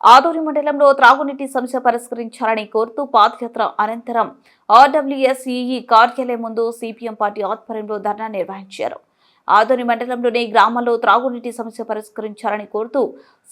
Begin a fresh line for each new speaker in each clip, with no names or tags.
ఆదోని మండలంలో త్రాగునీటి సమస్య పరిష్కరించాలని కోరుతూ పాదయాత్ర అనంతరం ఆర్డబ్ల్యూఎస్ఈఈ కార్యాలయం ముందు సిపిఎం పార్టీ ఆధ్వర్యంలో ధర్నా నిర్వహించారు. ఆదోని మండలంలోని గ్రామాల్లో త్రాగునీటి సమస్య పరిష్కరించాలని కోరుతూ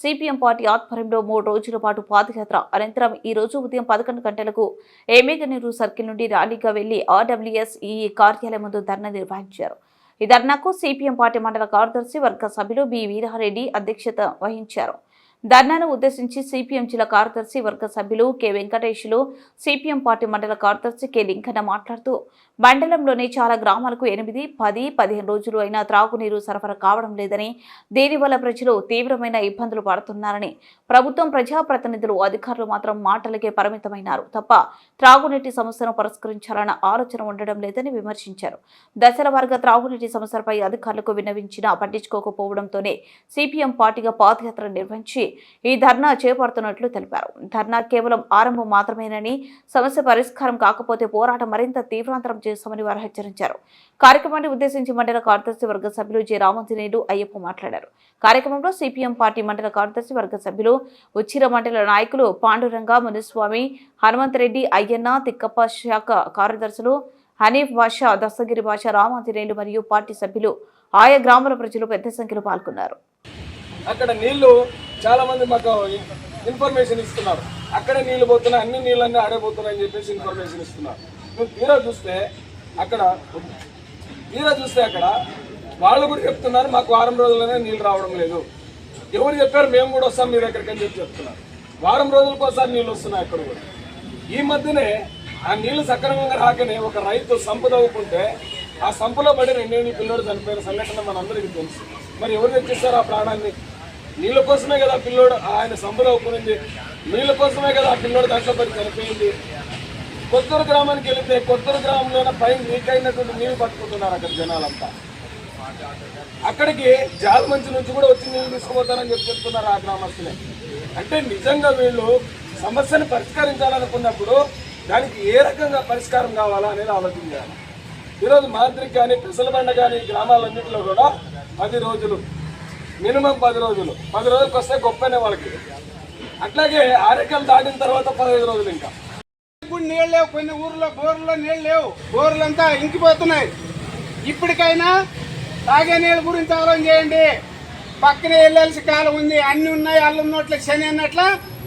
సిపిఎం పార్టీ ఆధ్వర్యంలో 3 రోజుల పాటు పాదయాత్ర అనంతరం ఈ రోజు ఉదయం 11 గంటలకు ఎమ్మిగనూరు సర్కిల్ నుండి ర్యాలీగా వెళ్లి ఆర్డబ్ల్యూఎస్ఈఈ కార్యాలయం ముందు ధర్నా నిర్వహించారు. ఈ ధర్నాకు సిపిఎం పార్టీ మండల కార్యదర్శి వర్గ సభ్యులు బి వీరారెడ్డి అధ్యక్షత వహించారు. ధర్నాను ఉద్దేశించి సిపిఎం జిల్లా కార్యదర్శి వర్గ సభ్యులు కె వెంకటేశ్లు, సిపిఎం పార్టీ మండల కార్యదర్శి కె లింకన్న మాట్లాడుతూ మండలంలోని చాలా గ్రామాలకు 8, 10, 15 రోజులు అయినా త్రాగునీరు సరఫరా కావడం లేదని, దీనివల్ల ప్రజలు తీవ్రమైన ఇబ్బందులు పడుతున్నారని, ప్రభుత్వం ప్రజాప్రతినిధులు అధికారులు మాత్రం మాటలకే పరిమితమైనారు తప్ప త్రాగునీటి సమస్యను పరిష్కరించాలన్న ఆలోచన ఉండడం లేదని విమర్శించారు. దశల వారీగా త్రాగునీటి సమస్యలపై అధికారులకు విన్నవించినా పట్టించుకోకపోవడంతోనే సిపిఎం పార్టీగా పాదయాత్ర నిర్వహించి ఈ ధర్నా చేపడుతున్నట్లు తెలిపారు. ధర్నా కేవలం ఆరంభం మాత్రమేనని, సమస్య పరిష్కారం కాకపోతే పోరాటం మరింత తీవ్రాంతరం చేస్తామని వారు హెచ్చరించారు. కార్యక్రమాన్ని ఉద్దేశించి మండల కార్యదర్శి వర్గ సభ్యులు జె రామాంజనేయులు, అయ్యప్ప మాట్లాడారు. కార్యక్రమంలో సిపిఎం పార్టీ మండల కార్యదర్శి వర్గ సభ్యులు, ఉచ్చిర మండల నాయకులు పాండురంగ, మునిస్వామి, హనుమంతరెడ్డి, అయ్యన్న, తిక్కప్ప, శాఖ కార్యదర్శులు హనీఫ్ బాషా, దస్తగిరి బాషా, రామాంజనేయులు మరియు పార్టీ సభ్యులు, ఆయా గ్రామాల ప్రజలు పెద్ద సంఖ్యలో పాల్గొన్నారు.
అక్కడ నీళ్లు చాలా మంది మాకు ఇన్ఫర్మేషన్ ఇస్తున్నారు. అక్కడే నీళ్లు పోతున్నాయి, అన్ని నీళ్ళన్నీ ఆడబోతున్నాయని చెప్పేసి ఇన్ఫర్మేషన్ ఇస్తున్నారు. నువ్వు తీరా చూస్తే అక్కడ వాళ్ళు కూడా చెప్తున్నారు మాకు వారం రోజులనే నీళ్ళు రావడం లేదు. ఎవరు చెప్పారు మేము కూడా వస్తాం మీ దగ్గరికి అని చెప్పి చెప్తున్నారు. వారం రోజులకు ఒకసారి నీళ్ళు వస్తున్నాయి అక్కడ కూడా. ఈ మధ్యనే ఆ నీళ్లు సక్రమంగా రాకనే ఒక రైతు సంపు తవ్వుకుంటే ఆ సంపులో పడి 2 ఏళ్ల పిల్లోడు చనిపోయిన సంఘటన మనందరికీ తెలుసు. మరి ఎవరు తెచ్చిస్తారు ఆ ప్రాణాన్ని? నీళ్ళ కోసమే కదా ఆ పిల్లోడు ఆయన సంపులో ఒప్పుకుంది, నీళ్ళ కోసమే కదా ఆ పిల్లోడు దాంట్లో పడి చనిపోయింది. కొత్తూరు గ్రామానికి వెళితే కొత్తూరు గ్రామంలోనే పైన లీక్ అయినటువంటి నీళ్లు పట్టుకుంటున్నారు అక్కడ జనాలంతా. అక్కడికి జాలమంచి నుంచి కూడా వచ్చి నీళ్ళు తీసుకుపోతారని చెప్తున్నారు ఆ గ్రామస్తులే. అంటే నిజంగా వీళ్ళు సమస్యను పరిష్కరించాలనుకున్నప్పుడు దానికి ఏ రకంగా పరిష్కారం కావాలా అనేది ఆలోచించాలి. ఈరోజు మాదిరికి కానీ పెసలబండ కానీ గ్రామాలన్నింటిలో కూడా 10 రోజులు, మినిమం 10 రోజులు, 10 రోజులకు వస్తే గొప్పనే వాళ్ళకి. అట్లాగే ఆరోగ్యం దాటిన తర్వాత 15 రోజులు. ఇంకా
ఇప్పుడు నీళ్ళు లేవు, కొన్ని ఊర్లో బోర్లో నీళ్ళు లేవు, బోర్లంతా ఇంకిపోతున్నాయి. ఇప్పటికైనా తాగే నీళ్ళ గురించి ఆలోచన చేయండి. పక్కనే వెళ్ళాల్సి కాలం ఉంది, అన్ని ఉన్నాయి, అల్లున్నట్ల శని అన్నట్ల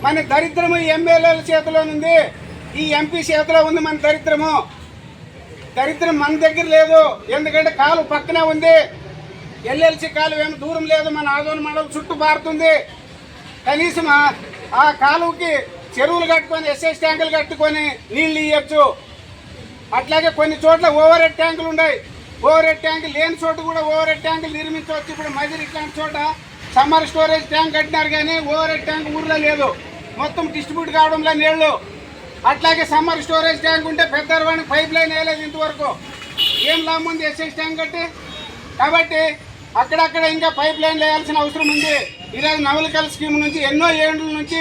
మన దరిద్రము ఎమ్మెల్యేల చేతిలో ఉంది, ఈ ఎంపీ చేతిలో ఉంది. మన దరిద్రం మన దగ్గర లేదు. ఎందుకంటే కాలు పక్కనే ఉంది, ఎల్ఎల్సి కాలువ ఏమి దూరం లేదు, మన ఆదోని మండలం చుట్టూ పారుతుంది. కనీసం ఆ కాలువకి చెరువులు కట్టుకొని ఎస్ఎస్ ట్యాంకులు కట్టుకొని నీళ్ళు ఇవ్వచ్చు. అట్లాగే కొన్ని చోట్ల ఓవర్ హెడ్ ట్యాంకులు ఉన్నాయి, ఓవర్ హెడ్ ట్యాంకులు లేని చోట కూడా ఓవర్ హెడ్ ట్యాంకులు నిర్మించవచ్చు. ఇప్పుడు మజిలీ ఇట్లాంటి చోట సమ్మర్ స్టోరేజ్ ట్యాంక్ కట్టినారు, కానీ ఓవర్ హెడ్ ట్యాంక్ ఊర్లో లేదు, మొత్తం డిస్ట్రిబ్యూట్ కావడంలో నీళ్లు. అట్లాగే సమ్మర్ స్టోరేజ్ ట్యాంక్ ఉంటే పెద్దవాడికి పైప్ లైన్ వేయలేదు ఇంతవరకు. ఏం లాభం ఉంది ఎస్ఎస్ ట్యాంక్ కట్టి? కాబట్టి అక్కడక్కడ ఇంకా పైప్ లైన్ వేయాల్సిన అవసరం ఉంది. ఈరోజు నవలకల స్కీమ్ నుంచి ఎన్నో ఏళ్ళ నుంచి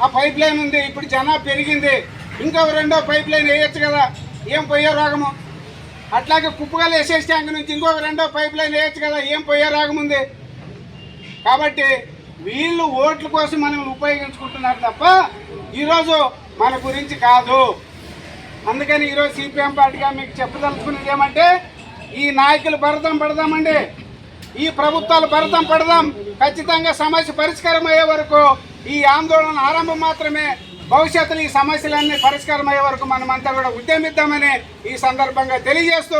ఆ పైప్ లైన్ ఉంది. ఇప్పుడు జనాభా పెరిగింది, ఇంకొక 2వ పైప్ లైన్ వేయచ్చు కదా, ఏం పోయే రాగము. అట్లాగే కుప్పగల ఎస్ఎస్ ట్యాంక్ నుంచి ఇంకొక 2వ పైప్ లైన్ వేయచ్చు కదా, ఏం పోయే రాగం ఉంది. కాబట్టి వీళ్ళు ఓట్ల కోసం మనం ఉపయోగించుకుంటున్నారు తప్ప ఈరోజు మన గురించి కాదు. అందుకని ఈరోజు సిపిఎం పార్టీగా మీకు చెప్పదలుచుకునేది ఏమంటే, ఈ నాయకులు భరతం పడదామండి, ఈ ప్రభుత్వాలు భరతం పడదాం. ఖచ్చితంగా సమస్య పరిష్కారం అయ్యే వరకు ఈ ఆందోళన ఆరంభం మాత్రమే. భవిష్యత్తులో ఈ సమస్యలన్నీ పరిష్కారం అయ్యే వరకు మనమంతా కూడా ఉద్యమిద్దామని ఈ సందర్భంగా తెలియజేస్తూ,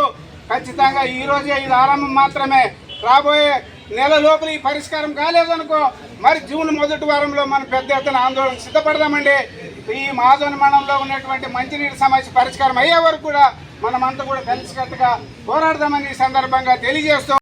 ఖచ్చితంగా ఈరోజే ఇది ఆరంభం మాత్రమే. రాబోయే నెల లోపల ఈ పరిష్కారం కాలేదనుకో మరి జూన్ మొదటి వారంలో మనం పెద్ద ఎత్తున ఆందోళన సిద్ధపడదామండి. ఈ ఆదోని మండలంలో ఉన్నటువంటి మంచినీటి సమస్య పరిష్కారం అయ్యే వరకు కూడా మనమంతా కూడా కలిసికట్టుగా పోరాడదామని ఈ సందర్భంగా తెలియజేస్తూ